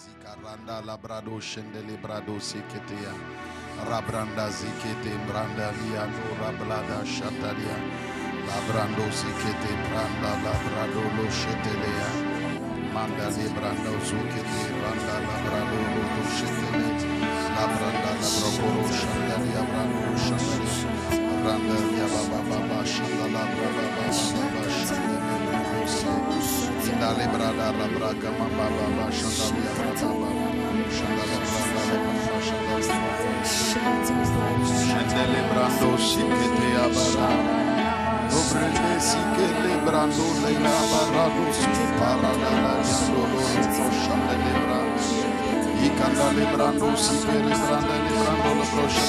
Zikaranda labrado shendele brado seketea. Rabranda zikete branda liano rablada shatalia. Labrando zikete branda labrado lo shetelea. Manda librando zukete branda labrado lo shetele. Labranda labrado shandalia brando shandalia. Branda lia baba baba shandala braba baba shandele brado. Indale brada rabraga mama baba shandalia braba shandala branda baba shandele brando sikete abara. Dobrele sikete brando leila barado parada la solo shandele brando. Ikandale brando sikete branda le brando le proche.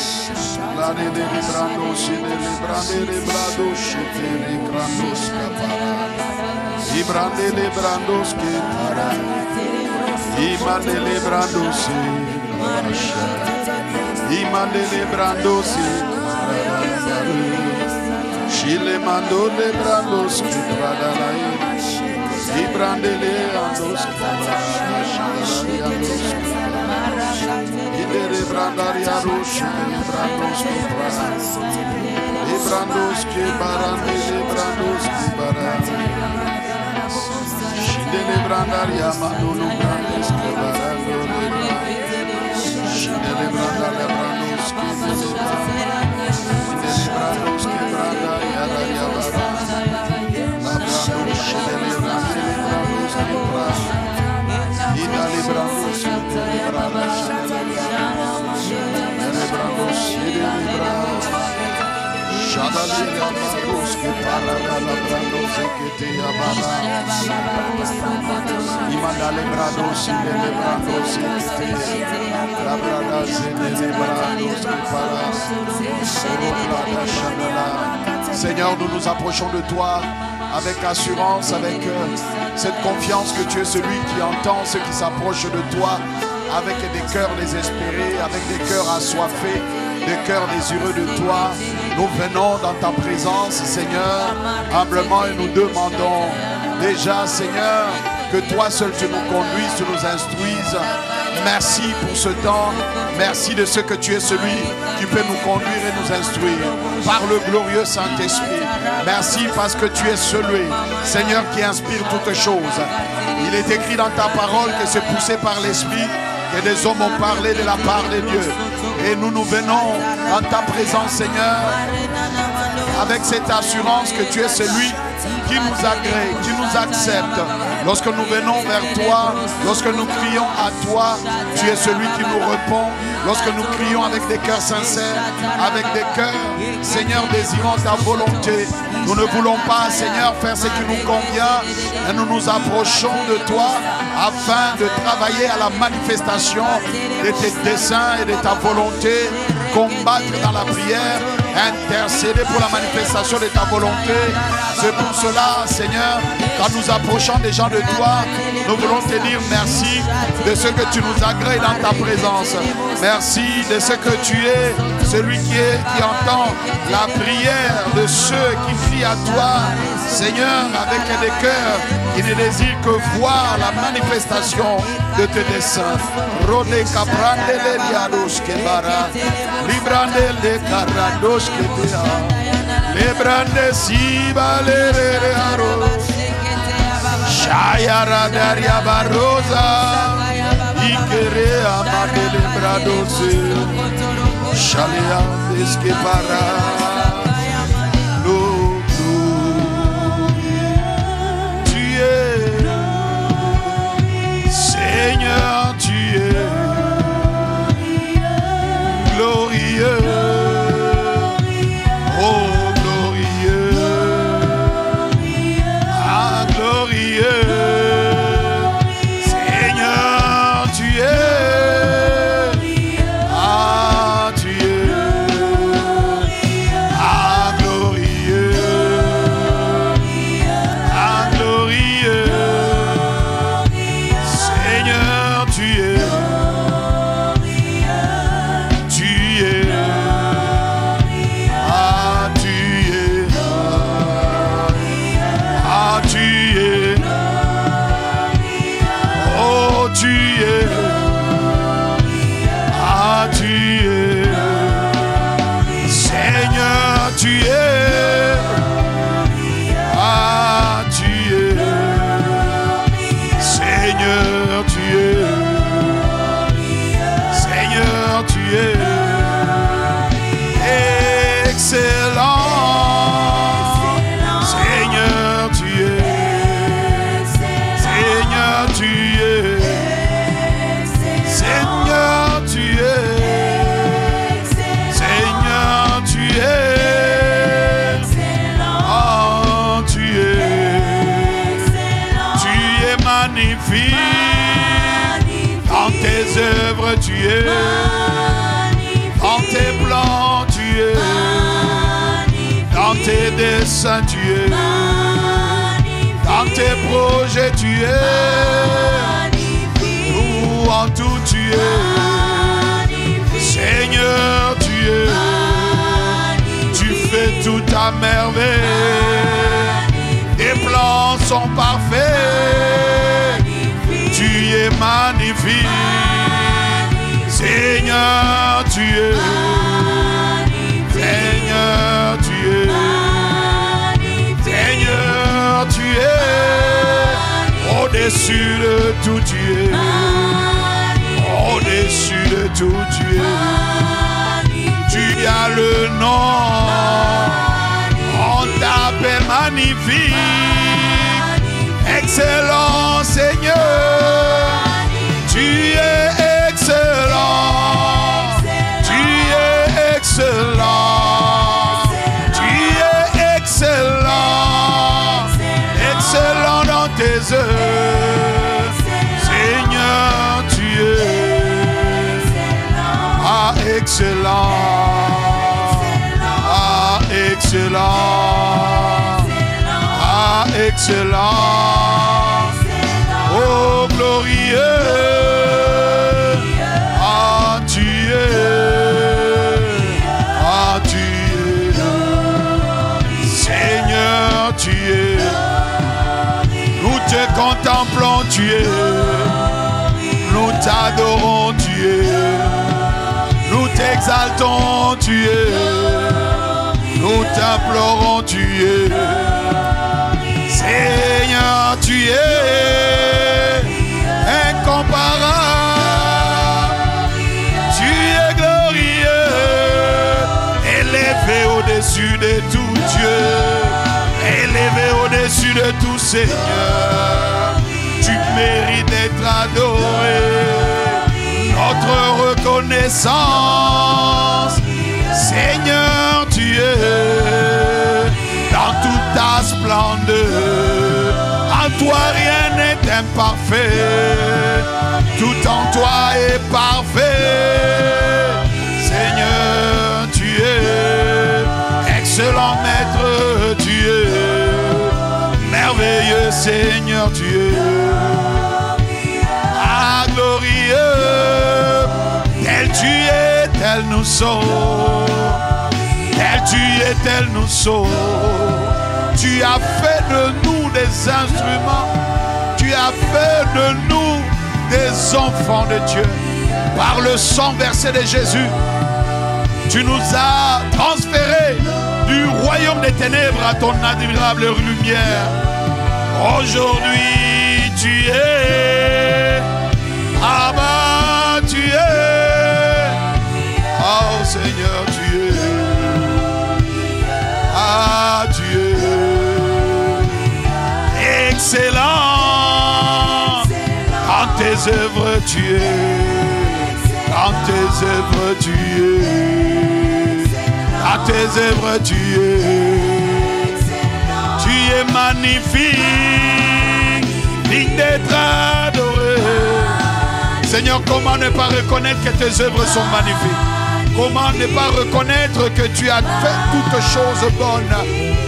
La de brando sikete brande le brando shete le brando skapara. Ibrande le brandos que para Imande le brandos Imande le brandos Chile mando le brandos que para Ibrande le brandos Idere brandaria roche le brandos que para Ibrandos que barande le brandos que para Brandaria Madulu Brandes Kebarando Shidele Branda Lebrandos Brandos Kebranda Yara Yabara Labrando Shidele Branda Lebrandos Kebra Idale Brandos Kebranda Shidele Brandos Shidele Branda Shadali Yamandos Keparada Labrandos Ekete Yabara Imandale Brandos Shidele Brandos Ekete Labrada Zedele Brandos Kepara Soroblada Shadala. Seigneur, nous nous approchons de toi avec assurance, avec cette confiance que tu es celui qui entend ceux qui s'approchent de toi avec des cœurs désespérés, avec des cœurs assoiffés, des cœurs désireux de toi. Nous venons dans ta présence, Seigneur, humblement et nous demandons déjà, Seigneur, que toi seul tu nous conduises, tu nous instruises. Merci pour ce temps. Merci de ce que tu es celui qui peut nous conduire et nous instruire par le glorieux Saint-Esprit. Merci parce que tu es celui, Seigneur, qui inspire toutes choses. Il est écrit dans ta parole que c'est poussé par l'Esprit que des hommes ont parlé de la part de Dieu. Et nous nous venons en ta présence, Seigneur, avec cette assurance que tu es celui qui nous agrée, qui nous accepte. Lorsque nous venons vers toi, lorsque nous crions à toi, tu es celui qui nous répond. Lorsque nous crions avec des cœurs sincères, avec des cœurs, Seigneur, désirant ta volonté, nous ne voulons pas, Seigneur, faire ce qui nous convient, mais nous nous approchons de toi afin de travailler à la manifestation de tes desseins et de ta volonté, combattre dans la prière, intercéder pour la manifestation de ta volonté. C'est pour cela, Seigneur, quand nous approchons des gens de toi, nous voulons te dire merci de ce que tu nous agrées dans ta présence. Merci de ce que tu es, celui qui entend la prière de ceux qui crient à toi, Seigneur, avec des cœurs qui ne désirent que voir la manifestation de tes desseins. Rode cabrande le diados kebara, librande le carados kebera, librande siba le aros, shayara daria barosa, ikere amade le bradose, shalea deskepara. Seigneur, tu es glorieux, oh glorieux, ah glorieux. Seigneur, tu es, ah tu es, ah glorieux, ah glorieux. Tu es, ah tu es, ah tu es, oh tu es. es. Dans tes plans, tu es. Dans tes desseins, tu es. Dans tes projets, tu es. Tout en tout, tu es. Seigneur, tu es. Tu fais tout à merveille. Tes plans sont parfaits. Tu es magnifique. Seigneur, tu es. Seigneur, tu es. Seigneur, tu es. Au-dessus de tout, tu es. Au-dessus de tout, tu es. Tu as le nom. On t'appelle magnifique. Excellent, Seigneur. Tu es excellent. Tu es excellent. Tu es excellent. Excellent dans tes œuvres. Seigneur, tu es excellent. Excellent. Excellent. Oh glorieux. Tu es. Seigneur, tu es. Nous te contemplons, tu es. Nous t'adorons, tu es. Nous t'exaltons, tu es. Nous t'implorons, tu es. Seigneur, tu es incomparable. Tu es glorieux. Élevé au-dessus de tout Dieu. Élevé au-dessus de tout Seigneur. Tu mérites d'être adoré. Notre reconnaissance. Seigneur, tu es dans toute ta splendeur. En toi rien n'est imparfait. Tout en toi est parfait. Seigneur, tu es excellent maître, tu es merveilleux Seigneur, tu es glorieux. Tel tu es, tel nous sommes. Tel tu es, tel nous sommes. Tu as fait de nous des instruments. Tu as fait de nous des enfants de Dieu. Par le sang versé de Jésus, tu nous as transférés du royaume des ténèbres à ton admirable lumière. Aujourd'hui, tu es. Abba, tu es. Oh Seigneur, tu es. Tu es excellent. Dans tes œuvres tu es. Dans tes œuvres tu es. Dans tes œuvres tu es. Tu es magnifique, digne d'être adoré. Seigneur, comment ne pas reconnaître que tes œuvres sont magnifiques? Comment ne pas reconnaître que tu as fait toutes choses bonnes?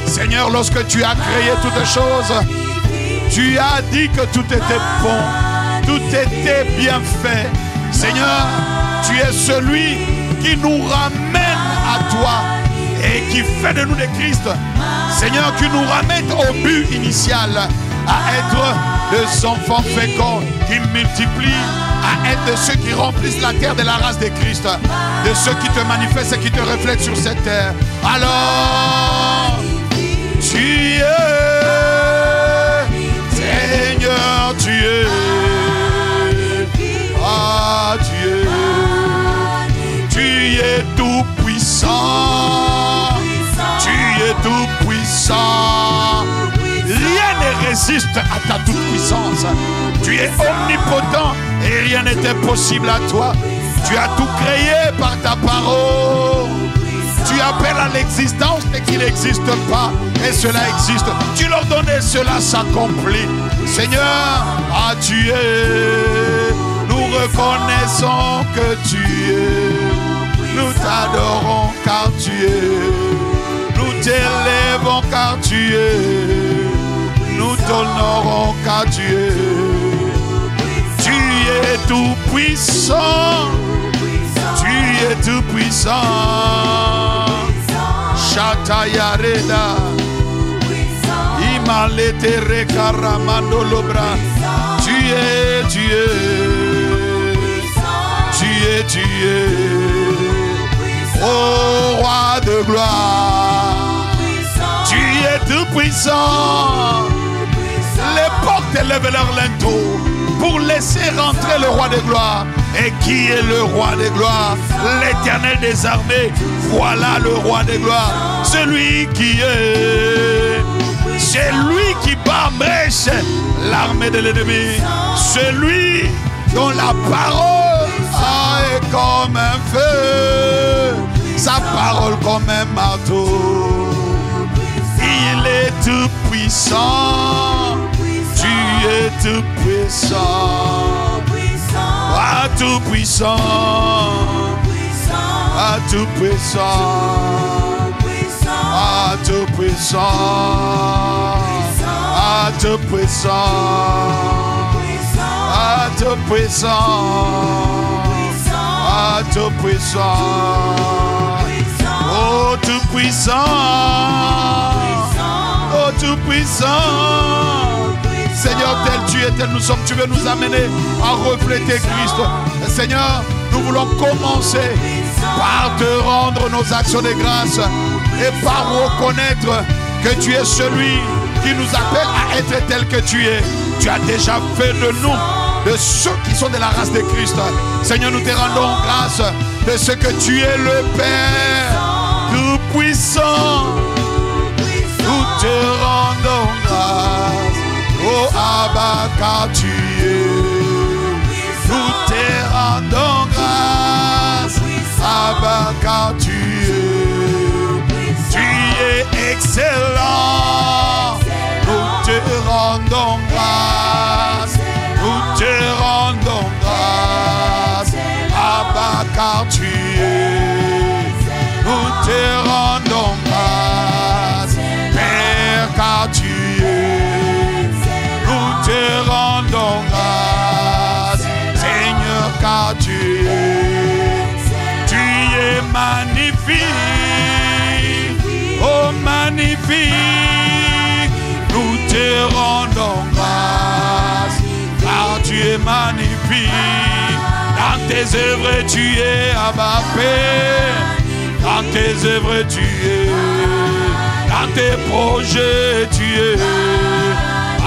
Seigneur, lorsque tu as créé toutes choses, tu as dit que tout était bon, tout était bien fait. Seigneur, tu es celui qui nous ramène à toi et qui fait de nous des Christ. Seigneur, tu nous ramènes au but initial, à être des enfants féconds qui multiplient, à être de ceux qui remplissent la terre de la race de Christ, de ceux qui te manifestent et qui te reflètent sur cette terre. Alors, tu es, Seigneur, tu es. Tu es tout puissant. Tu es tout puissant. Rien ne résiste à ta toute puissance. Tu es omnipotent et rien n'est impossible à toi. Tu as tout créé par ta parole. Tu appelles à l'existence ce qui n'existe pas et cela existe. Tu leur donnes et cela s'accomplit. Seigneur, tu es. Nous reconnaissons puissant que tu es. Nous t'adorons car tu es. Nous t'élèvons car tu es. Nous t'honorons car tu es. Tu es tout puissant. Tu es tout puissant. Shatayareda. Imalete rekaramando lobra. Tu es. Tu es. Ô roi de gloire. Tu es tout puissant. Les portes élèvent leur linteau pour laisser rentrer le roi de gloire. Et qui est le roi de gloire? L'Éternel des armées. Voilà le roi de gloire. Celui qui est. C'est lui qui bat en brèche l'armée de l'ennemi. Celui dont la parole est comme un feu. Sa parole comme un marteau. Il est tout puissant. Tu es tout puissant. Ah, tout puissant. Ah, tout puissant. Ah, tout puissant. Ah, tout puissant. Ah, tout puissant. Ah, tout puissant. Oh, tout puissant. Oh, tout puissant. Seigneur, tel tu es, tel nous sommes, tu veux nous amener à refléter Christ. Seigneur, nous voulons commencer par te rendre nos actions de grâce et par reconnaître que tu es celui qui nous appelle à être tel que tu es. Tu as déjà fait de nous, de ceux qui sont de la race de Christ. Seigneur, nous te rendons grâce de ce que tu es le Père tout puissant. Nous te rendons grâce. Oh Abba, car tu es. Nous te rendons grâce. Abba, car tu es. Tu es excellent. Nous te rendons grâce. Nous te rendons grâce. Abba, car tu es. Nous te rendons grâce. Père, car tu es. Nous te rendons grâce. Seigneur, car tu es. Tu es magnifique. Oh, magnifique. Nous te rendons grâce. Car tu es magnifique. Dans tes œuvres, tu es abattu. Dans tes œuvres, tu es. Dans tes projets, tu es.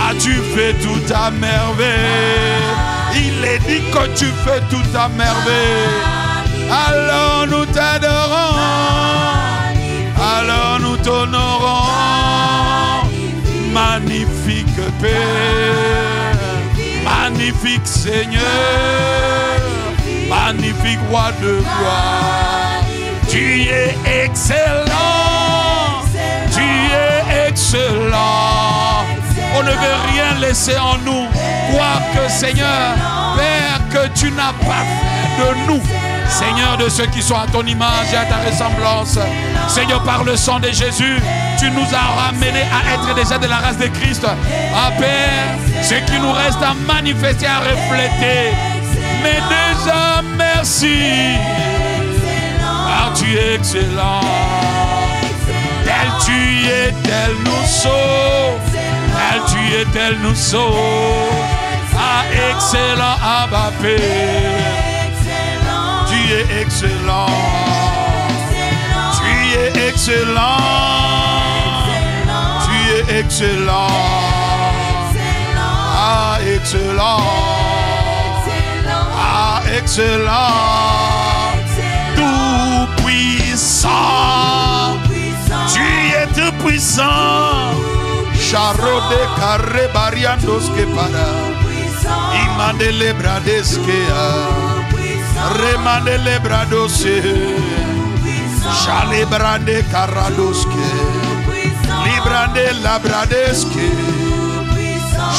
Ah, tu fais tout à merveille. Il est dit que tu fais tout à merveille. Alors nous t'adorons. Alors nous t'honorons. Magnifique Père. Magnifique Seigneur. Magnifique Roi de gloire. Tu es excellent. Tu es excellent. On ne veut rien laisser en nous. Quoique, Seigneur, Père, que tu n'as pas fait de nous, Seigneur, de ceux qui sont à ton image et à ta ressemblance. Seigneur, par le sang de Jésus, tu nous as ramenés à être déjà de la race de Christ. Ah, Père, ce qui nous reste à manifester, à refléter. Mais déjà, merci. Car tu es excellent. Tel tu es, tel nous sauve. Tel tu es, tel nous sauve. Ah, excellent, Abba Père. Tu es excellent. Tu es excellent. Tu es excellent. Ah, excellent. Ah, excellent. Tout puissant. Tu es tout puissant. Charo de carre bariandos que para. Imandele bradeskea. Remandele bradose. Chale brande caradoske. Librande labradeske.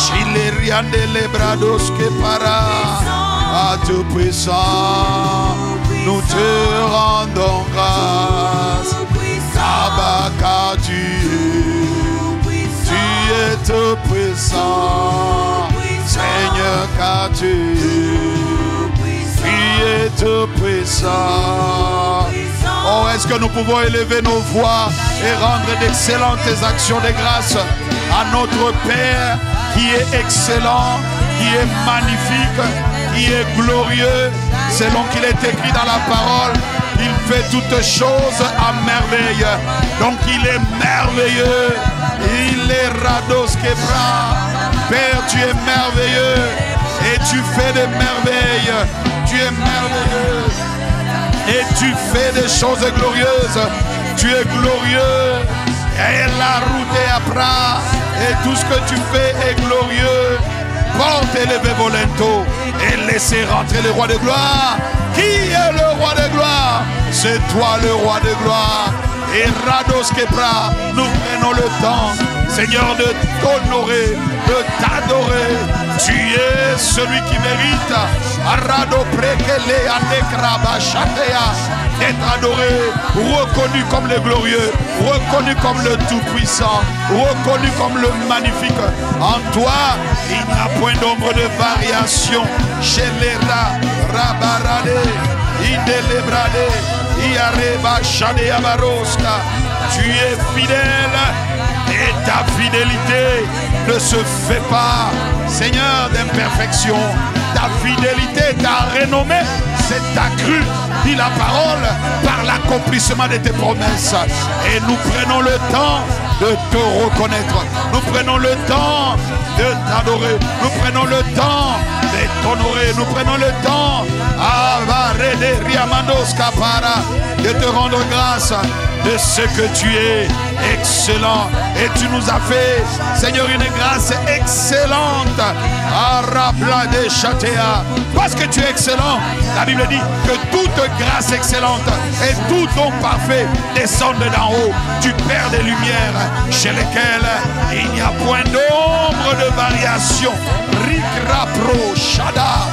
Chileriande lebradoske para. Ah, tout puissant, nous te rendons grâce. Abba, car tu es tout puissant. Seigneur, car tu es tout puissant. Oh, est-ce que nous pouvons élever nos voix et rendre d'excellentes actions de grâce à notre Père qui est excellent, qui est magnifique, qui est glorieux, selon qu'il est écrit dans la parole. Il fait toutes choses à merveille. Donc il est merveilleux. Il est rados quebra. Père, tu es merveilleux et tu fais des merveilles. Tu es merveilleux et tu fais des choses glorieuses. Tu es glorieux et la route est à plat et tout ce que tu fais est glorieux. Porte élevé volento et laissez rentrer le roi de gloire. Qui est le roi de gloire? C'est toi le roi de gloire. Et Rados Kepra, nous prenons le temps, Seigneur, de t'honorer, de t'adorer. Tu es celui qui mérite Arado Prekele Anekraba Chatea d'être adoré, reconnu comme le glorieux, reconnu comme le tout-puissant, reconnu comme le magnifique. En toi, il n'y a point d'ombre de variation. Chez les Rabarade, Indelebrade, Iareba Chade Abaroska. Tu es fidèle et ta fidélité ne se fait pas, Seigneur, d'imperfection. Ta fidélité, ta renommée s'est accrue, dit la parole, par l'accomplissement de tes promesses. Et nous prenons le temps de te reconnaître. Nous prenons le temps de t'adorer. Nous prenons le temps de t'honorer. Nous prenons le temps de te rendre grâce de ce que tu es excellent. Et tu nous as fait, Seigneur, une grâce excellente. Parce que tu es excellent, la Bible dit que toute grâce excellente et tout don parfait descendent d'en haut du Père des Lumières, chez lesquels il n'y a point d'ombre de variation. Rikra pro shada.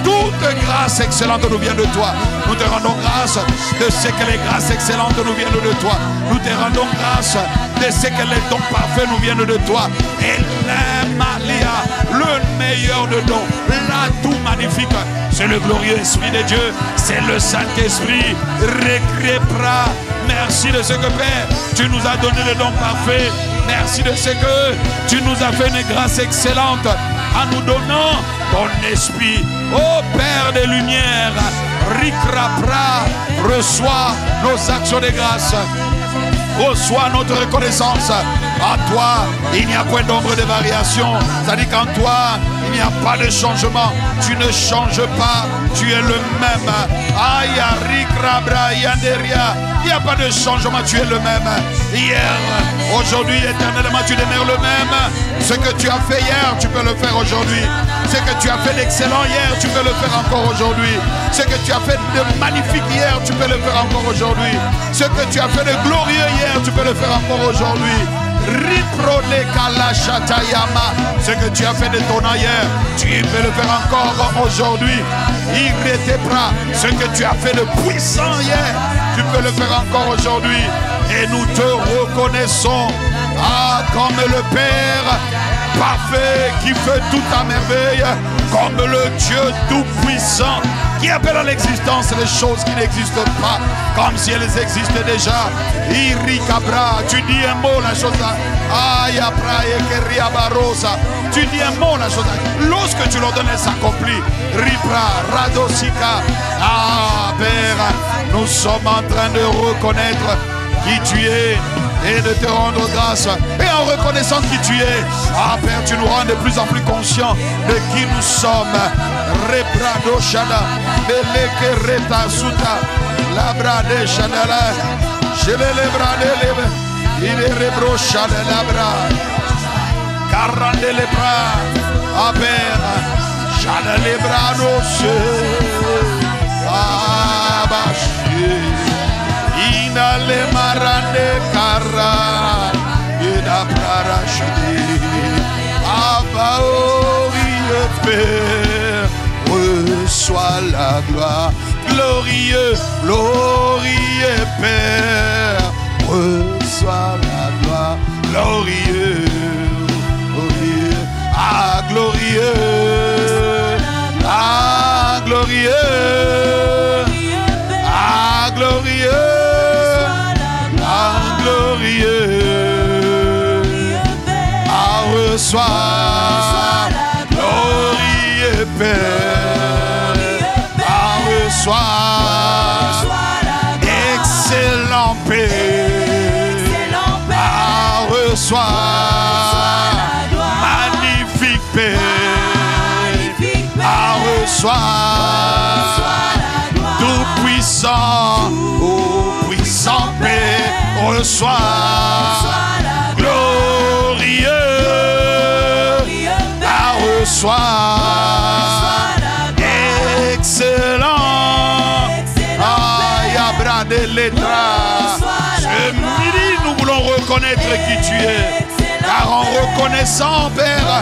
Toute grâce excellente nous vient de toi. Nous te rendons grâce de ce que les grâces excellentes nous viennent de toi. Nous te rendons grâce de ce que les dons parfaits nous viennent de toi. Et l'Emalia, le meilleur de dons, l'atout magnifique, c'est le glorieux Esprit de Dieu, c'est le Saint-Esprit. Récrépra. Merci de ce que, Père, tu nous as donné le don parfait. Merci de ce que tu nous as fait une grâce excellente en nous donnant ton esprit. Ô Père des Lumières, Rikrapra, reçois nos actions de grâce. Reçois notre reconnaissance. En toi, il n'y a point d'ombre de variation. C'est-à-dire qu'en toi, il n'y a pas de changement. Tu ne changes pas. Tu es le même. Aya, Rikrabra, Yanderia. Il n'y a pas de changement. Tu es le même. Hier, aujourd'hui, éternellement, tu demeures le même. Ce que tu as fait hier, tu peux le faire aujourd'hui. Ce que tu as fait d'excellent hier, tu peux le faire encore aujourd'hui. Ce que tu as fait de magnifique hier, tu peux le faire encore aujourd'hui. Ce que tu as fait de glorieux hier, tu peux le faire encore aujourd'hui. Ce que tu as fait de ton hier, tu peux le faire encore aujourd'hui. Ce que tu as fait de puissant hier, tu peux le faire encore aujourd'hui. Et nous te reconnaissons comme le Père parfait qui fait toute à merveille, comme le Dieu tout-puissant qui appelle à l'existence les choses qui n'existent pas comme si elles existaient déjà. Irikabra, tu dis un mot, la chose Ayabra et Keriabarosa, tu dis un mot, la chose lorsque tu l'ordonnes, elle s'accomplit. Ripra, Radosika. Ah Père, nous sommes en train de reconnaître qui tu es et de te rendre grâce. Et en reconnaissant qui tu es, ah Père, tu nous rends de plus en plus conscients de qui nous sommes. Rebrado Shada, Beleke Reta Suta, Labrade Shadala, Shelele Brade, il est Rebro Shada Labra, Carande Lebra, ah Père, Shada Lebrado ah Bashi. Le marande kara ida parachute abao Père, reçois la gloire. Glorieux, glorieux Père, reçois la gloire. Glorieux, glorieux, ah glorieux, ah glorieux, ah glorieux, ah glorieux, ah reçois, glorieux Père, ah reçois, excellent Père, ah reçois, magnifique Père, ah reçois, tout puissant, oh puissant Père, reçois, glorieux, ah reçois, excellent, ah Yabra de l'Étra. Ce midi, nous voulons reconnaître qui tu es. Car en reconnaissant, Père,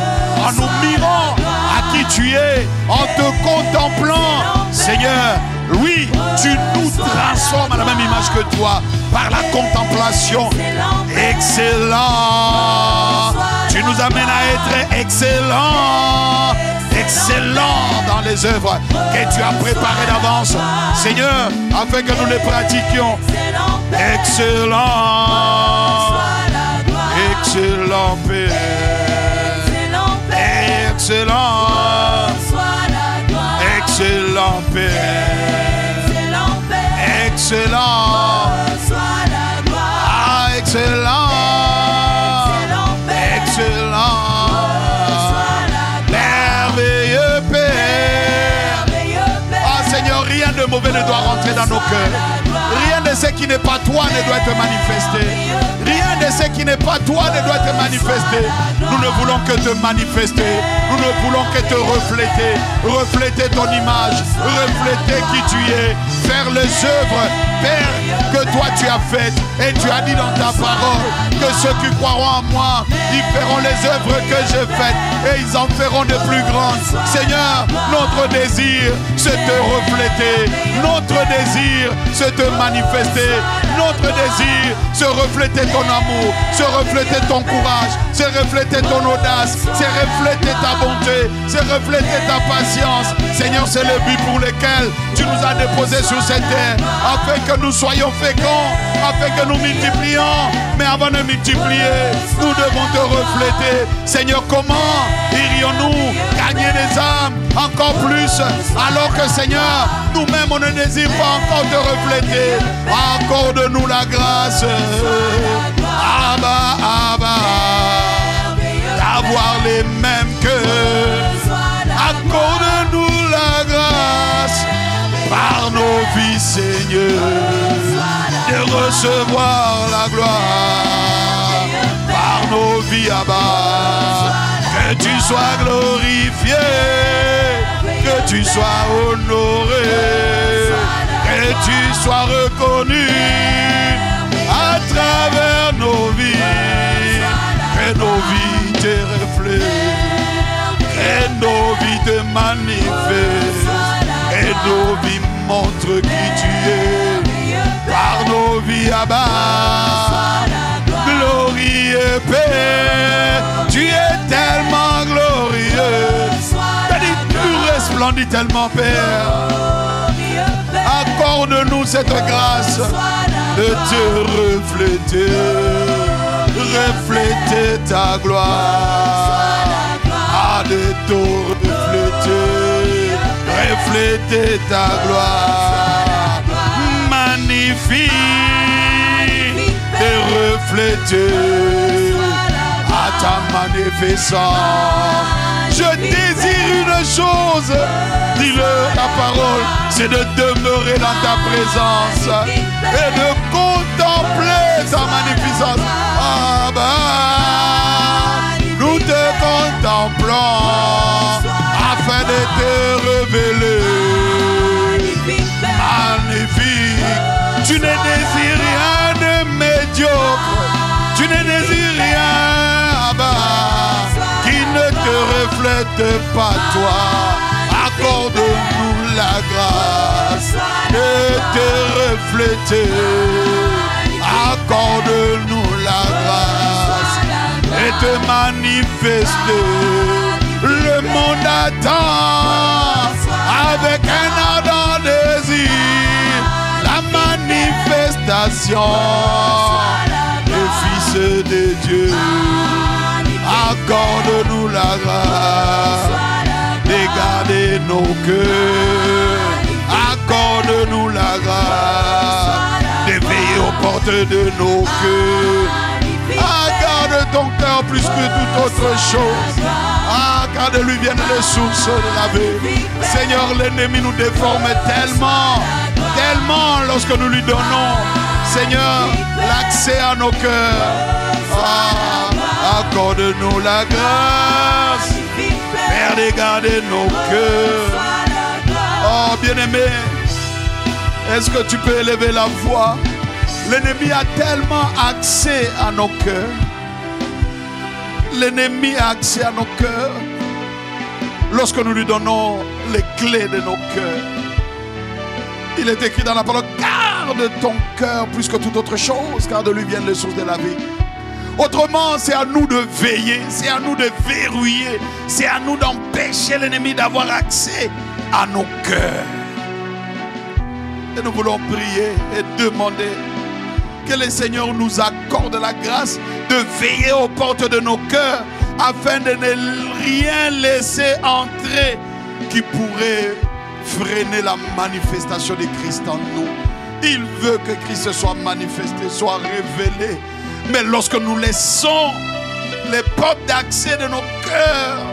en nous mirant à qui tu es, en te contemplant, Seigneur, oui, tu nous transformes à la même image que toi, par la contemplation. Excellent. Tu nous amènes à être excellent. Excellent dans les œuvres que tu as préparées d'avance, Seigneur, afin que nous les pratiquions. Excellent. Excellent Père, excellent, excellent Père, excellent, ah excellent, excellent, merveilleux Père. Ah Seigneur, rien de mauvais ne doit rentrer dans nos cœurs. Rien de ce qui n'est pas toi ne doit être manifesté. Rien de ce qui n'est pas toi ne doit être manifesté. Nous ne voulons que te manifester. Nous ne voulons que te refléter. Refléter ton image. Refléter qui tu es. Faire les œuvres, Père, que toi tu as faites. Et tu as dit dans ta parole que ceux qui croiront en moi, ils feront les œuvres que j'ai faites. Et ils en feront de plus grandes. Seigneur, notre désir, c'est te refléter. Notre désir, c'est te manifester. Notre désir, c'est refléter ton amour, c'est refléter ton courage, c'est refléter ton audace, c'est refléter ta bonté, c'est refléter ta patience. Seigneur, c'est le but pour lequel tu nous as déposés sur cette terre, afin que nous soyons féconds, afin que nous multiplions. Mais avant de multiplier, nous devons te refléter. Seigneur, comment irions-nous gagner des âmes encore plus, alors que Seigneur, nous-mêmes on ne désire pas encore te refléter. Accorde-nous la grâce, Abba, Abba, d'avoir les mêmes cœurs. Accorde-nous la grâce par nos vies, Seigneur, de recevoir la gloire par nos vies, Abba. Que tu sois glorifié, que tu sois honoré, que tu sois reconnu à travers nos vies, que nos vies te reflètent, que nos vies te manifestent, et nos vies montrent qui tu es, par nos vies, Abba. Glorieux Père, tu es tellement glorieux, tu resplendis tellement, Père. Accorde-nous cette grâce de te refléter, refléter ta gloire, de te refléter, refléter ta gloire, magnifique, de refléter à ta magnificence. Je désire une chose, dis-le ta parole, c'est de demeurer dans ta présence et de contempler ta magnificence. Abba, nous te contemplons afin de te révéler. Magnifique, tu ne désires rien de médiocre, tu ne désires rien, Abba, qui ne te reflète pas toi. Accorde-nous la grâce de te refléter. Accorde-nous la grâce et te manifester. Le monde attend avec un ardent désir la manifestation des fils de Dieu. Accorde-nous la grâce de garder nos cœurs. Accorde-nous la grâce de veiller aux portes de nos cœurs. Garde ton cœur plus que toute autre chose. Car de lui viennent les sources de la vie. Seigneur, l'ennemi nous déforme tellement lorsque nous lui donnons, Seigneur, l'accès à nos cœurs. Accorde-nous la grâce, Père, de garder nos cœurs. Oh, bien-aimé, est-ce que tu peux élever la voix? L'ennemi a tellement accès à nos cœurs. L'ennemi a accès à nos cœurs lorsque nous lui donnons les clés de nos cœurs. Il est écrit dans la parole, garde ton cœur plus que toute autre chose, car de lui viennent les sources de la vie. Autrement, c'est à nous de veiller, c'est à nous de verrouiller, c'est à nous d'empêcher l'ennemi d'avoir accès à nos cœurs. Et nous voulons prier et demander que le Seigneur nous accorde la grâce de veiller aux portes de nos cœurs afin de ne rien laisser entrer qui pourrait freiner la manifestation de Christ en nous. Il veut que Christ soit manifesté, soit révélé. Mais lorsque nous laissons les portes d'accès de nos cœurs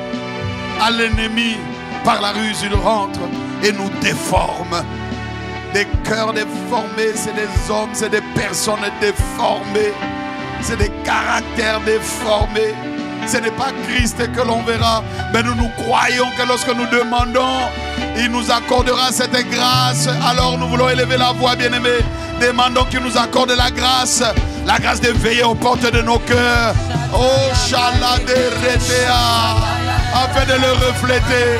à l'ennemi, par la ruse, il rentre et nous déforme. Des cœurs déformés, c'est des hommes, c'est des personnes déformées. C'est des caractères déformés. Ce n'est pas Christ que l'on verra, mais nous croyons que lorsque nous demandons, il nous accordera cette grâce. Alors nous voulons élever la voix, bien-aimés. Demandons qu'il nous accorde la grâce de veiller aux portes de nos cœurs. Oh, Shalade Retea, afin de le refléter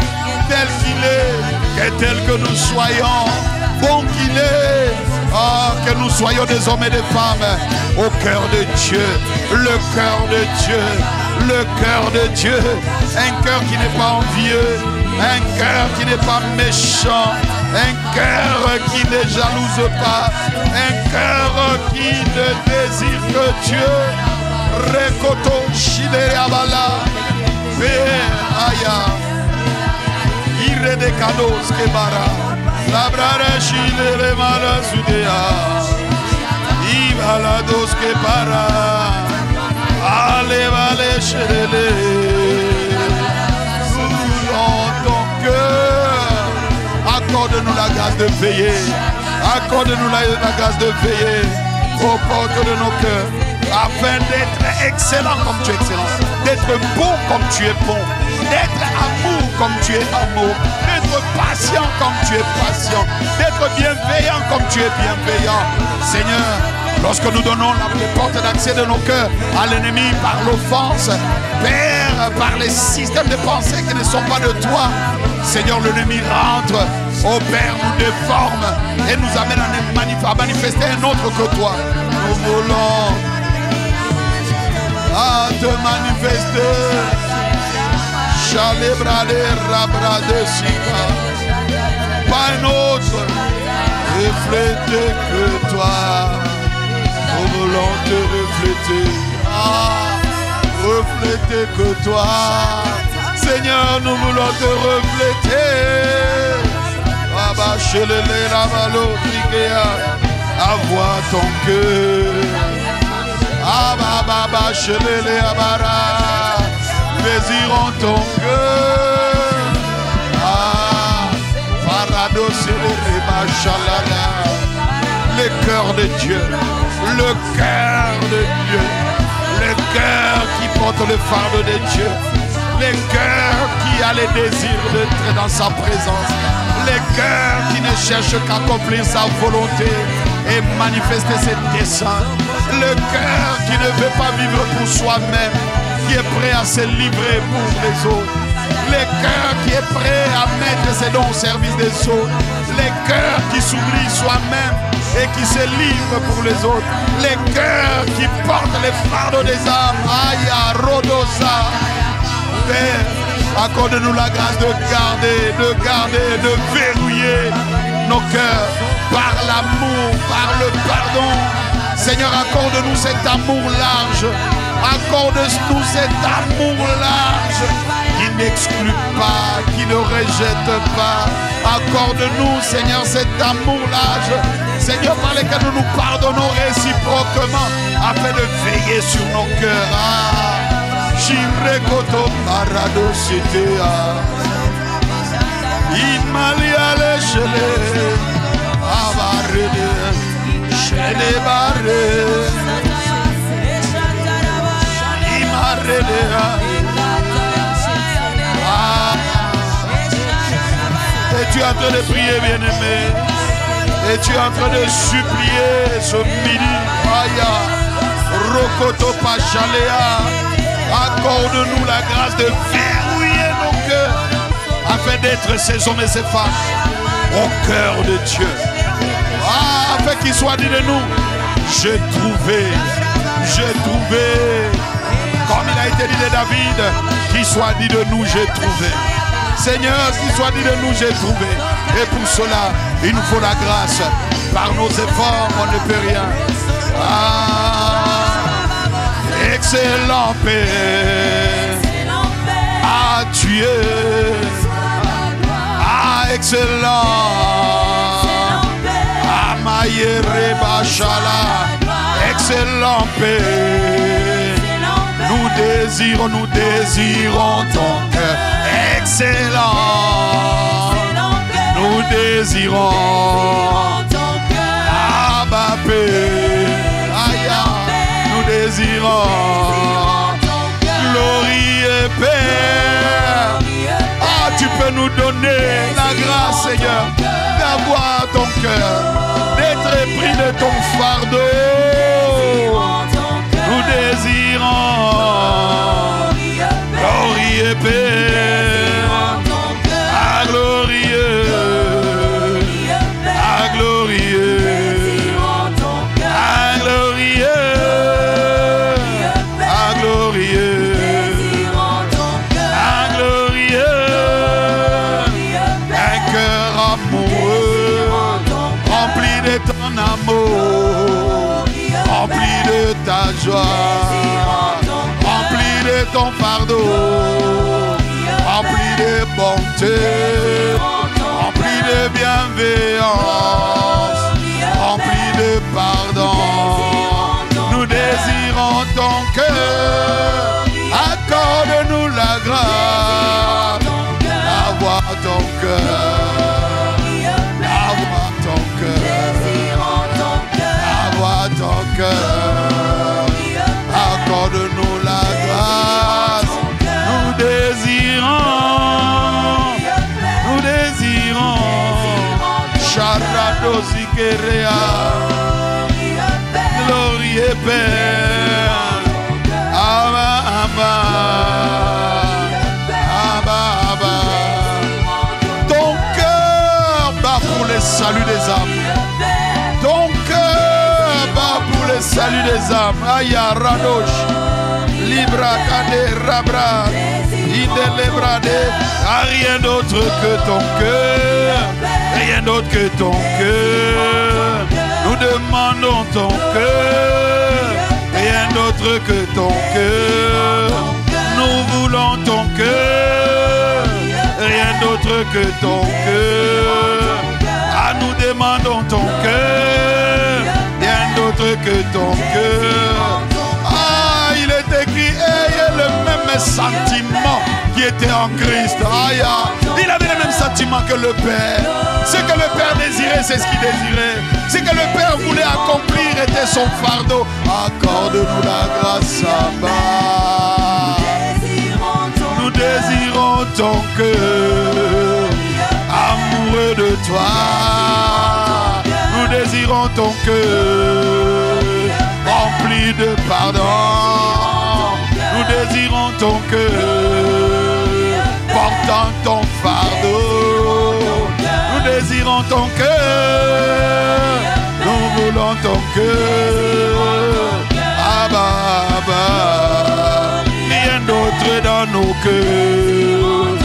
tel qu'il est, et tel que nous soyons. Bon qu'il est, que nous soyons des hommes et des femmes au cœur de Dieu, le cœur de Dieu, le cœur de Dieu, un cœur qui n'est pas envieux, un cœur qui n'est pas méchant, un cœur qui ne jalouse pas, un cœur qui ne désire que Dieu. Rekoto Shidere Abala, Aya, Ire de Kados Kebara. La brara chile mala sudea, iba la dos que para, allez vale chelele, dans ton cœur, accorde-nous la grâce de veiller, accorde-nous la grâce de veiller aux portes de nos cœurs, afin d'être excellent comme tu es excellent, d'être bon comme tu es bon, d'être amour comme tu es amour, d'être patient comme tu es patient, d'être bienveillant comme tu es bienveillant. Seigneur, lorsque nous donnons les portes d'accès de nos cœurs à l'ennemi par l'offense, Père, par les systèmes de pensée qui ne sont pas de toi, Seigneur, l'ennemi rentre, oh Père, nous déforme et nous amène à manifester un autre que toi. Nous voulons te manifester. Chalebrade rabrade sika. Pas un autre refléter que toi. Nous voulons te refléter. Refléter que toi. Seigneur, nous voulons te refléter. Abachelele ravalo trikea. Avoir ton cœur. Ababa chelele abara. Désirons ton cœur. Farado céléré chalala. Le cœur de Dieu. Le cœur de Dieu. Le cœur qui porte le fardeau de Dieu. Le cœur qui a le désir d'être dans sa présence. Le cœur qui ne cherche qu'à accomplir sa volonté et manifester ses desseins. Le cœur qui ne veut pas vivre pour soi-même, qui est prêt à se livrer pour les autres. Les cœurs qui est prêt à mettre ses dons au service des autres. Les cœurs qui s'oublient soi-même et qui se livrent pour les autres. Les cœurs qui portent les fardeaux des âmes. Aya Rodosa. Père, accorde-nous la grâce de garder, de verrouiller nos cœurs par l'amour, par le pardon. Seigneur, accorde-nous cet amour large. Accorde-nous cet amour large qui n'exclut pas, qui ne rejette pas. Accorde-nous, Seigneur, cet amour large, Seigneur, par lequel nous nous pardonnons réciproquement afin de veiller sur nos cœurs. Shirekoto Parado Sitea Imalia Lechele Abarede Shele Bare Imarede. Et tu es en train de prier, bien-aimé. Et tu es en train de supplier ce midi. Aya Rokoto Pachalea. Accorde-nous la grâce de verrouiller nos cœurs afin d'être ces hommes et ces femmes au cœur de Dieu. Afin qu'il soit dit de nous, j'ai trouvé, comme il a été dit de David, qu'il soit dit de nous, j'ai trouvé. Seigneur, qu'il soit dit de nous, j'ai trouvé. Et pour cela, il nous faut la grâce. Par nos efforts, on ne peut rien. Excellent Père, ah Dieu, ah excellent, ah Maïre Bachala, excellent Père, nous désirons ton cœur, excellent, nous désirons ton cœur, Abba Père, aïe. Nous désirons glorieux Père. Ah, tu peux nous donner la grâce, Seigneur, d'avoir ton cœur, d'être pris de ton fardeau. Nous désirons glorieux Père. Ah, glorieux, ah, glorieux. Ton amour, rempli de ta joie, rempli de ton fardeau, rempli de bonté, rempli de bienveillance, rempli de pardon. Nous désirons ton cœur, accorde-nous la grâce d'avoir ton cœur. Accorde-nous la grâce. Nous désirons Charado Zikerea, glorieux Père. Abba, Abba, Abba, Abba. Ton cœur bat pour le salut des âmes. Ton cœur bat pour le salut des âmes. Aya Radosh, Libra Kade Rabra, Indelebrade. Rien d'autre que ton cœur, rien d'autre que ton cœur. Nous demandons ton cœur, rien d'autre que ton cœur. Nous voulons ton cœur, rien d'autre que ton cœur. Ah, nous demandons ton cœur, rien d'autre que ton cœur. Ah, il est écrit, ayez le même sentiment qui était en Christ. Aïe, il avait le même sentiment que le Père. Ce que le Père désirait, c'est ce qu'il désirait. Ce que le Père voulait accomplir était son fardeau. Accorde-nous la grâce, Abba. Nous désirons ton cœur, amoureux de toi. Nous désirons ton cœur, rempli de pardon. Nous désirons ton cœur, porté prends ton fardeau. Nous désirons ton cœur. Nous voulons ton cœur. Abba, Abba. Rien d'autre dans nos cœurs.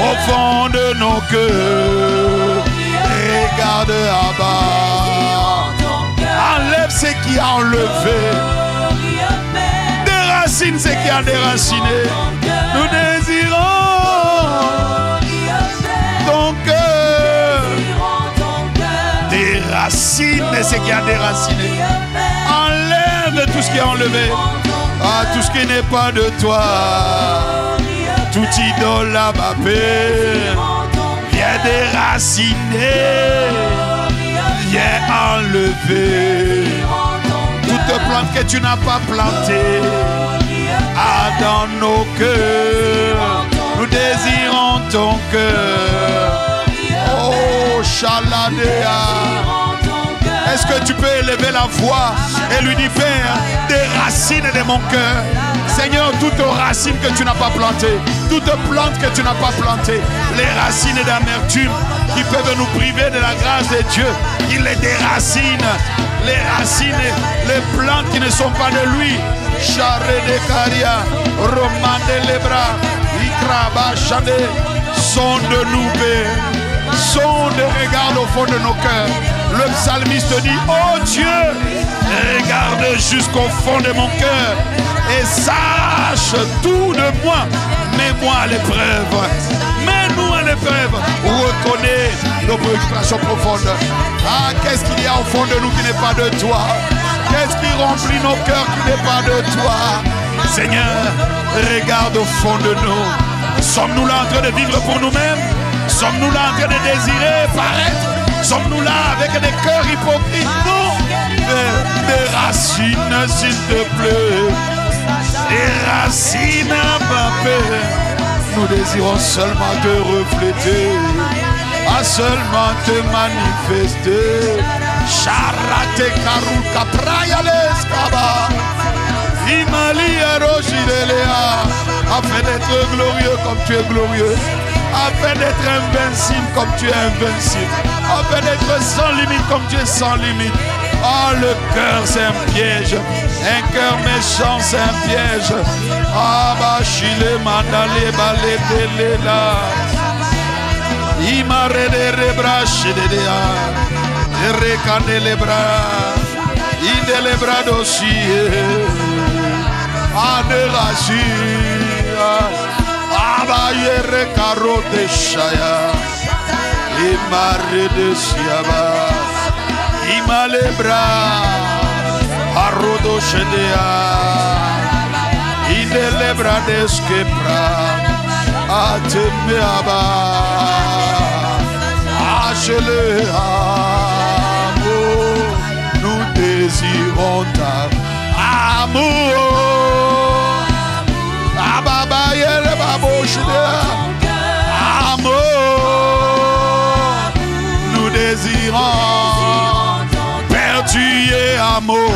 Au fond de nos cœurs. Regarde Abba. Enlève ce qui a enlevé. Déracine ce qui a déraciné. Nous désirons ton cœur. Déracine ce qui a déraciné. Enlève tout ce qui a enlevé. Ah, tout ce qui n'est pas de toi. Tout idole à ma paix. Viens déraciner. Viens enlever toute plante que tu n'as pas plantée. Ah, dans nos cœurs, nous désirons ton cœur. Oh, Shaladea. Est-ce que tu peux élever la voix et lui dire, Père, des racines de mon cœur. Seigneur, toute racine que tu n'as pas plantée, toute plante que tu n'as pas plantée, les racines d'amertume qui peuvent nous priver de la grâce de Dieu, il les déracine. Les racines, les plantes qui ne sont pas de lui. Charré de Caria, Roman de Lebra, Ikraba Chade, sonde-nous, sonde, regarde au fond de nos cœurs. Le psalmiste dit, oh Dieu, regarde jusqu'au fond de mon cœur et sache tout de moi. Mets-moi à l'épreuve. Mets-nous à l'épreuve. Reconnais nos préoccupations profondes. Ah, qu'est-ce qu'il y a au fond de nous qui n'est pas de toi? Qu'est-ce qui remplit nos cœurs qui n'est pas de toi? Seigneur, regarde au fond de nous. Sommes-nous là en train de vivre pour nous-mêmes? Sommes-nous là en train de désirer paraître? Sommes-nous là avec des cœurs hypocrites? Non. Des racines, s'il te plaît. Des racines, papa. Nous désirons seulement te refléter, à seulement te manifester. Charate karuka prayales kaba. Imali arojidelea. Afin d'être glorieux comme tu es glorieux. Afin d'être invincible comme tu es invincible. Afin d'être sans limite comme tu es sans limite. Oh, le cœur c'est un piège. Un cœur méchant c'est un piège. Ah, bah, chile mandale balé de là. Imare de rebra chidea. Recane les bras. Inde les bras dossier. Ah, de rachia. Ah, bah, yere carotte chaya. Imare de siaba. Ima les bras, arrodo chedea, ide les bras d'esquepra, atemeaba, achele amour, nous désirons ta amour, ababa yele babo chedea, amour, nous désirons. Tu es amour,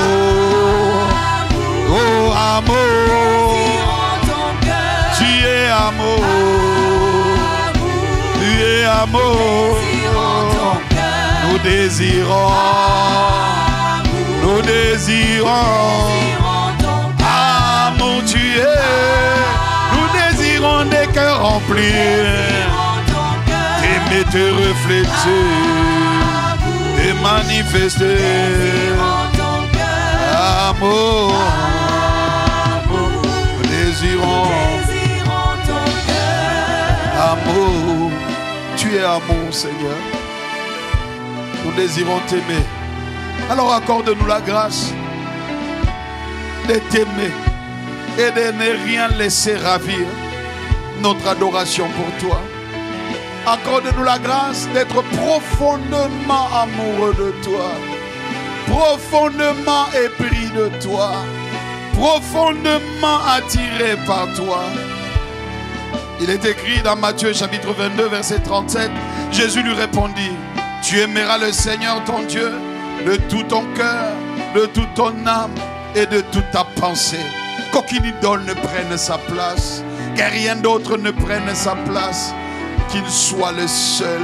oh amour, tu es amour, tu es amour, nous désirons, amour tu es, nous désirons des cœurs remplis, aimer te refléter. Manifester amour, nous désirons ton cœur. Amour, tu es amour, Seigneur. Nous désirons t'aimer. Alors accorde-nous la grâce de t'aimer et de ne rien laisser ravir notre adoration pour toi. Accorde-nous la grâce d'être profondément amoureux de toi, profondément épris de toi, profondément attiré par toi. Il est écrit dans Matthieu chapitre 22 verset 37, Jésus lui répondit, tu aimeras le Seigneur ton Dieu de tout ton cœur, de toute ton âme et de toute ta pensée. Qu'aucune idole ne prenne sa place, que rien d'autre ne prenne sa place. qu'il soit le seul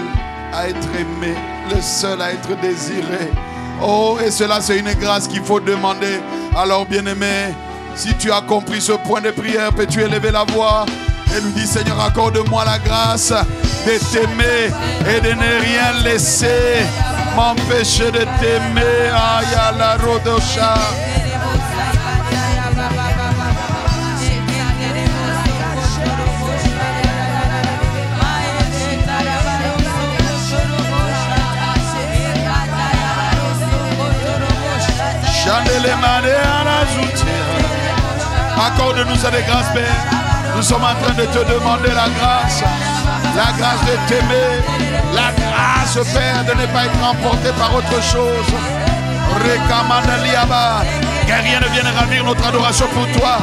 à être aimé, le seul à être désiré. Oh, et cela c'est une grâce qu'il faut demander. Alors bien-aimé, si tu as compris ce point de prière, peux-tu élever la voix et lui dire: Seigneur, accorde-moi la grâce de t'aimer et de ne rien laisser m'empêcher de t'aimer. Aïe, la rodosha. Accorde-nous cette grâce, Père. Nous sommes en train de te demander la grâce de t'aimer, la grâce, Père, de ne pas être emporté par autre chose. Que rien ne vienne ravir notre adoration pour toi,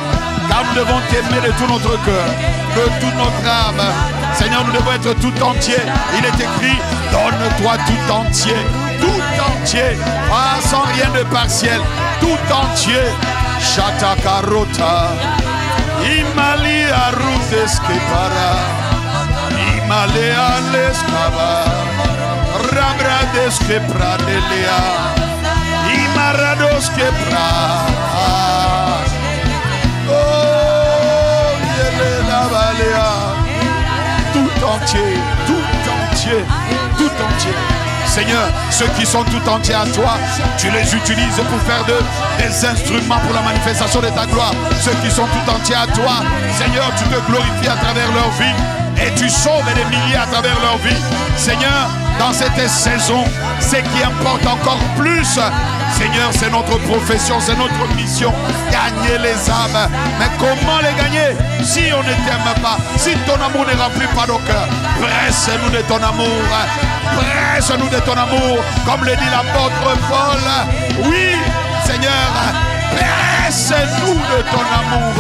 car nous devons t'aimer de tout notre cœur, de toute notre âme. Seigneur, nous devons être tout entier. Il est écrit: donne-toi tout entier. Tout entier, sans rien de partiel, tout entier. Shata karota, imali aruteske para, imale aleskava, rabradeske pradelia, imaradoske pra. Oh, yele la valea, tout entier, tout entier, tout entier. Seigneur, ceux qui sont tout entiers à toi, tu les utilises pour faire des instruments pour la manifestation de ta gloire. Ceux qui sont tout entiers à toi, Seigneur, tu te glorifies à travers leur vie et tu sauves des milliers à travers leur vie. Seigneur, dans cette saison, ce qui importe encore plus, Seigneur, c'est notre profession, c'est notre mission, gagner les âmes. Mais comment les gagner si on ne t'aime pas, si ton amour ne remplit pas nos cœurs? Presse-nous de ton amour, presse-nous de ton amour, comme le dit l'apôtre Paul. Oui, Seigneur, presse-nous de ton amour.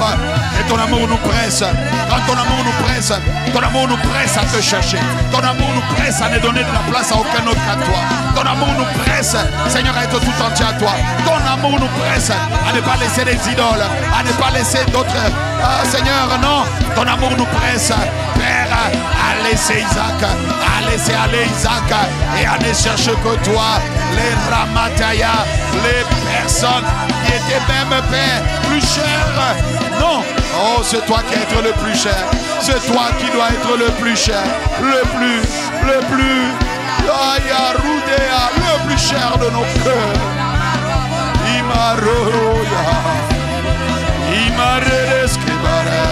Et ton amour nous presse. Quand ton amour nous presse, ton amour nous presse à te chercher. Ton amour nous presse à ne donner de la place à aucun autre qu'à toi. Ton amour nous presse, Seigneur, à être tout entier à toi. Ton amour nous presse à ne pas laisser des idoles, à ne pas laisser d'autres. Seigneur, non. Ton amour nous presse, Père, à laisser Isaac, à laisser aller Isaac et à ne chercher que toi. Les Ramataya, les personnes qui étaient même, Père, plus chères. Non. Oh, c'est toi qui es le plus cher. C'est toi qui dois être le plus cher. Le plus cher de nos cœurs. Imaroya. Imareskebara.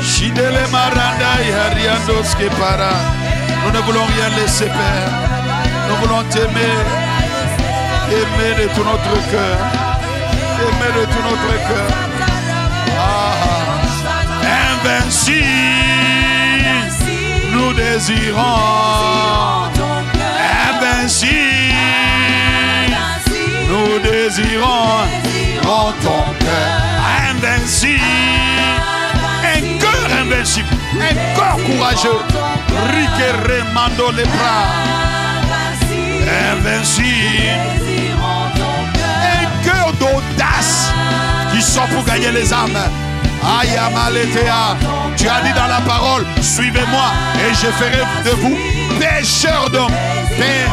Shidele maranda yariandoskepara. Nous ne voulons rien laisser, Père. Nous voulons t'aimer. Aimer de tout notre cœur. Aimer de tout notre cœur. Invincible, nous désirons. Invincible, nous désirons ton cœur. Invincible, un cœur invincible, un corps courageux. Riquere mando les bras. Invincible, un cœur d'audace qui sort pour gagner les âmes. Ayamaletea, tu as dit dans la parole, suivez-moi et je ferai de vous pécheurs d'hommes. Père,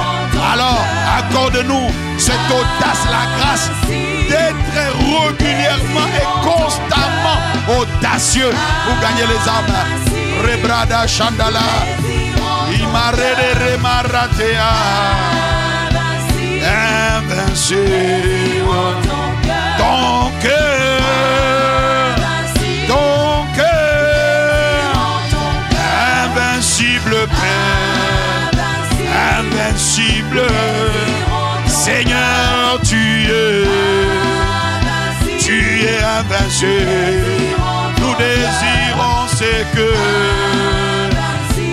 alors accorde-nous cette audace, la grâce d'être régulièrement et constamment audacieux pour gagner les âmes. Rebrada Chandala, Imarede Remaratea, invincible, ton cœur. Invincible Père, invincible Seigneur, tu es invincible. Nous désirons ce que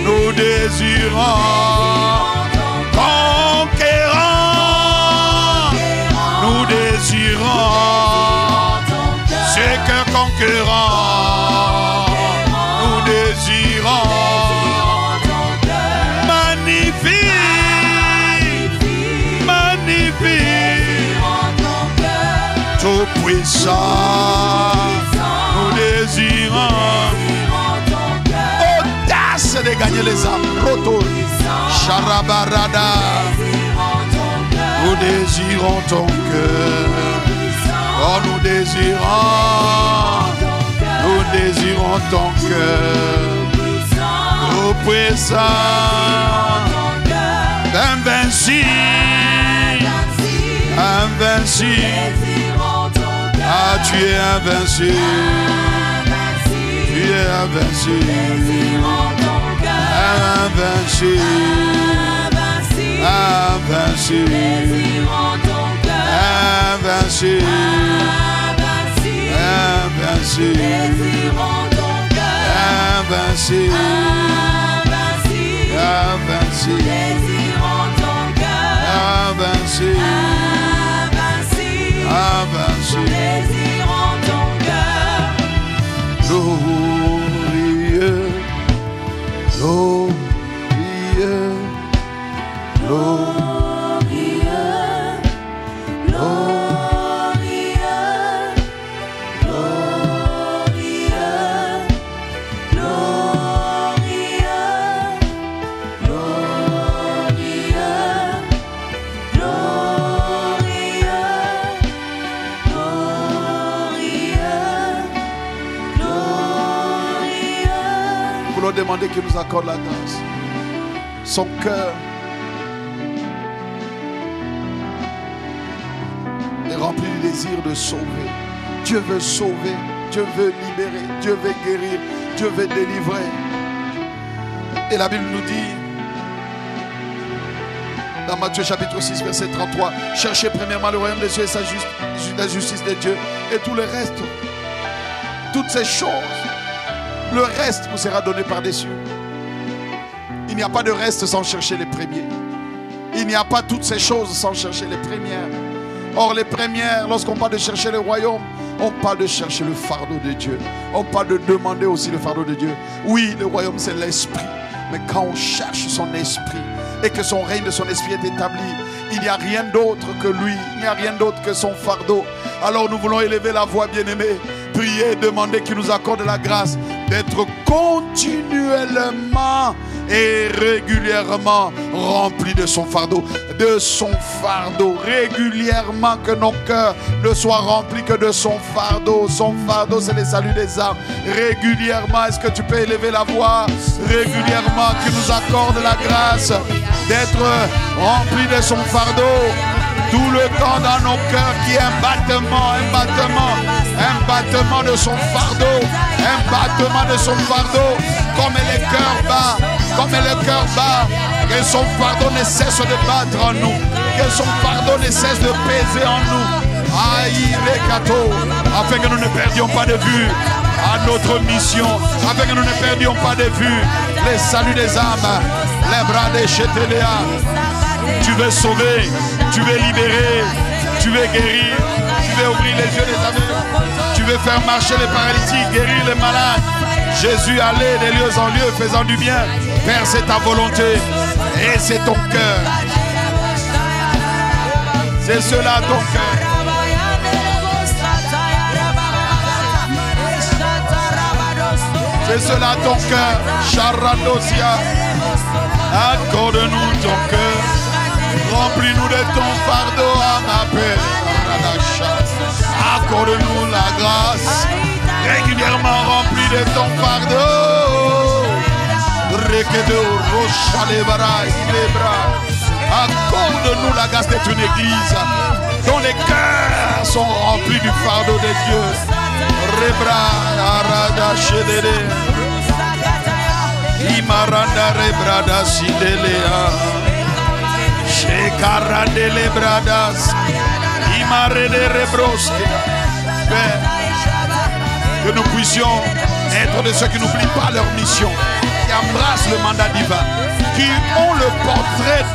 nous désirons, conquérant. Nous désirons ce que conquérant. Nous désirons. Tout puissant, nous désirons audace. grâce de gagner les âmes. Roto. Sharabarada. Nous désirons ton cœur. Oh, nous désirons ton cœur. Oh, puissant, invincible, invincible. Ah, tu es invincible. Tu es invincible. Invincible. Invincible. Invincible. Invincible. Invincible. Invincible. Invincible. Glorieux, glorieux, glorieux, glorieux, glorieux, demander qu'il nous accorde la grâce. Son cœur est rempli du désir de sauver. Dieu veut sauver, Dieu veut libérer, Dieu veut guérir, Dieu veut délivrer. Et la Bible nous dit dans Matthieu chapitre 6 verset 33, cherchez premièrement le royaume des cieux et la justice de Dieu, et tout le reste, toutes ces choses, le reste vous sera donné par-dessus. Il n'y a pas de reste sans chercher les premiers. Il n'y a pas toutes ces choses sans chercher les premières. Or les premières, lorsqu'on parle de chercher le royaume, on parle de chercher le fardeau de Dieu. On parle de demander aussi le fardeau de Dieu. Oui, le royaume c'est l'esprit. Mais quand on cherche son esprit et que son règne de son esprit est établi, il n'y a rien d'autre que lui. Il n'y a rien d'autre que son fardeau. Alors nous voulons élever la voix, bien-aimés. Prier et demander qu'il nous accorde la grâce d'être continuellement et régulièrement remplis de son fardeau. De son fardeau. Régulièrement que nos cœurs ne soient remplis que de son fardeau. Son fardeau, c'est le salut des âmes. Régulièrement, est-ce que tu peux élever la voix? Régulièrement, qu'il nous accorde la grâce d'être remplis de son fardeau. Tout le temps dans nos cœurs qui est un battement de son fardeau, un battement de son fardeau, comme le cœur bat, que son fardeau ne cesse de battre en nous, que son fardeau ne cesse de peser en nous, aïe les cadeaux, afin que nous ne perdions pas de vue à notre mission, afin que nous ne perdions pas de vue les saluts des âmes, les bras des Chétéléa. Tu veux sauver, tu veux libérer, tu veux guérir, tu veux ouvrir les yeux des aveugles, tu veux faire marcher les paralytiques, guérir les malades. Jésus allait de lieu en lieu faisant du bien. Père, c'est ta volonté et c'est ton cœur. C'est cela ton cœur. C'est cela ton cœur. Charadosia. Accorde-nous ton cœur. Remplis-nous de ton fardeau à ma paix. Accorde-nous la grâce. Régulièrement rempli de ton fardeau. Accorde-nous la grâce d'être une église dont les cœurs sont remplis du fardeau de Dieu. Rebra arada shedele. Imaranda rebrada sidelea. Shekarandele bradas. Imarede rebroske. Père, que nous puissions être de ceux qui n'oublient pas leur mission, qui embrassent le mandat divin, qui ont le portrait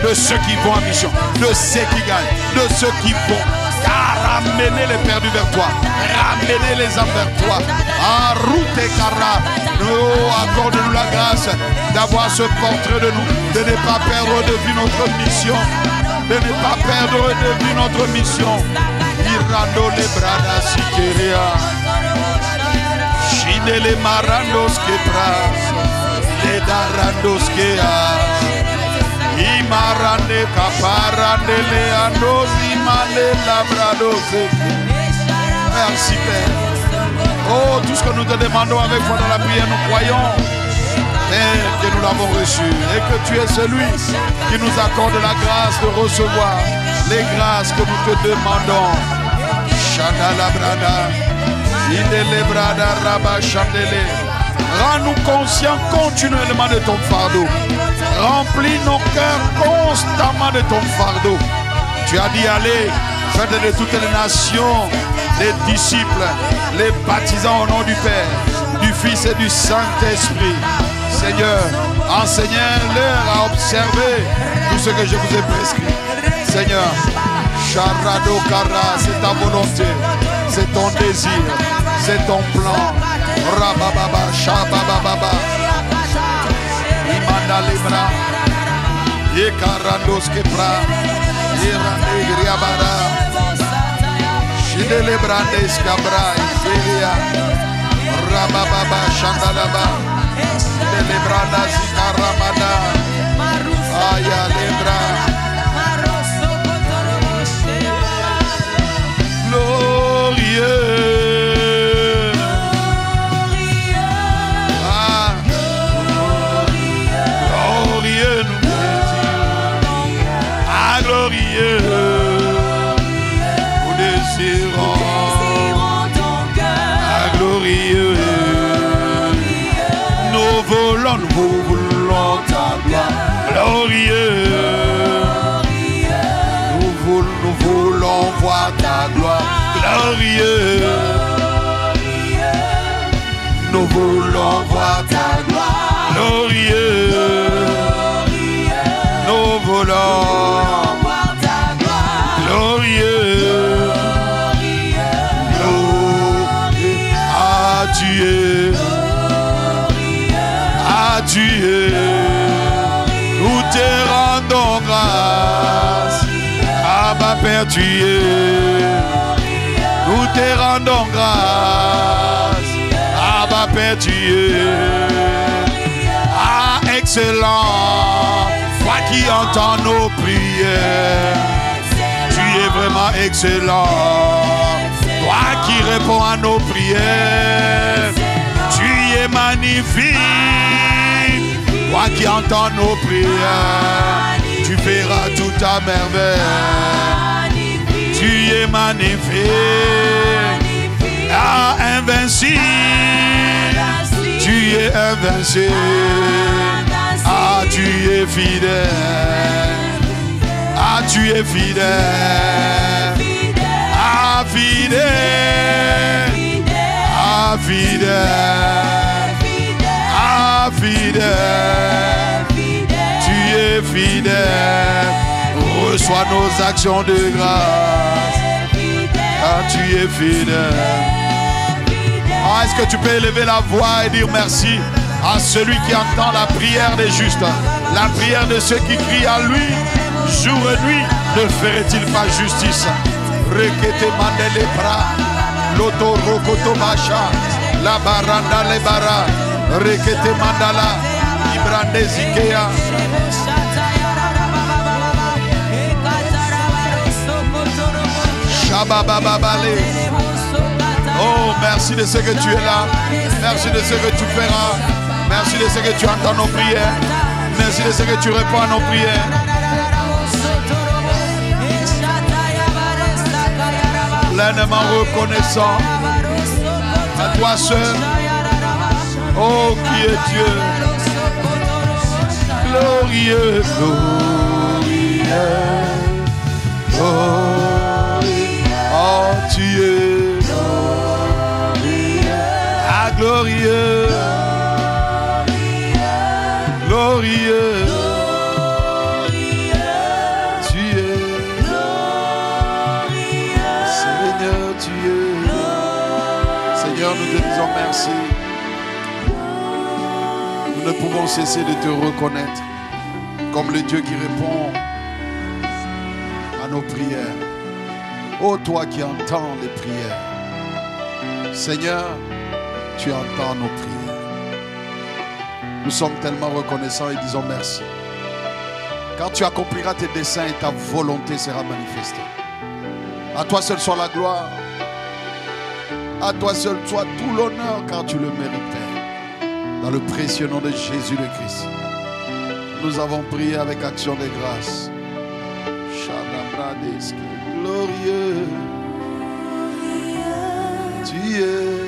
de ceux qui vont en mission, de ceux qui gagnent, de ceux qui vont. Car ramener les perdus vers toi, ramener les âmes vers toi. En route et cara, accorde-nous la grâce d'avoir ce portrait de nous, de ne pas perdre de vue notre mission, de ne pas perdre de vue notre mission. Irando le brada sikeria. Shinele marandos que pras. Edarandoskea. Imarande kaparande leandosi mane labradose. Merci Père. Oh, tout ce que nous te demandons avec foi dans la prière, nous croyons, Père, que nous l'avons reçu et que tu es celui qui nous accorde la grâce de recevoir les grâces que nous te demandons. Chandala brada, idele brada raba chandele. Rends-nous conscients continuellement de ton fardeau. Remplis nos cœurs constamment de ton fardeau. Tu as dit allez, faites de toutes les nations les disciples, les baptisants au nom du Père, du Fils et du Saint-Esprit. Seigneur, enseignez-leur à observer tout ce que je vous ai prescrit. Seigneur, Charado Kara, c'est ta volonté, c'est ton désir, c'est ton plan. Rabababa, Shabababa, Imanda Libra, Yekarandos Kepra, Irande Griabara, Shidele Brandes Cabra, Iseria, Rabababa, Shandalaba, Shidele Branda Zikaramada, Aya Libra. Glorieux. Nous désirons ton cœur, glorieux. Nous voulons ta gloire, glorieux. Nous voulons voir ta gloire, glorieux. Nous voulons voir ta gloire, glorieux. Nous voulons Dieu, nous te rendons grâce. Abba Père, tu es. Nous te rendons grâce. Abba Père, tu es. Ah, excellent. Toi qui entends nos prières. Tu es vraiment excellent. Toi qui réponds à nos prières. Tu es magnifique. Toi qui entends nos prières, tu feras tout à merveille. Tu es magnifique, ah, invincible. Tu es invincible, ah, tu es fidèle. Ah, tu es fidèle, ah, fidèle, ah, fidèle. Ah, fidèle, tu es fidèle. Reçois nos actions de grâce. Ah, tu es fidèle. Ah, est-ce que tu peux élever la voix et dire merci à celui qui entend la prière des justes, la prière de ceux qui crient à lui jour et nuit? Ne ferait-il pas justice? Rekete mandele bras, loto rokoto macha, la baranda le bara. Rekete mandala, Ibrande Zikea. Shabababale. Oh, merci de ce que tu es là. Merci de ce que tu feras. Merci de ce que tu entends nos prières. Merci de ce que tu réponds à nos prières. Pleinement reconnaissant à toi seul. Oh, qui est Dieu, glorieux, glorieux, oh, tu es ah, glorieux, glorieux, tu es Seigneur, tu es Seigneur, nous te disons merci. Nous ne pouvons cesser de te reconnaître comme le Dieu qui répond à nos prières. Ô toi qui entends les prières, Seigneur, tu entends nos prières. Nous sommes tellement reconnaissants et disons merci. Quand tu accompliras tes desseins et ta volonté sera manifestée. À toi seul soit la gloire. À toi seul soit tout l'honneur car tu le méritais. Dans le précieux nom de Jésus le Christ. Nous avons prié avec action de grâce. Glorieux, tu es.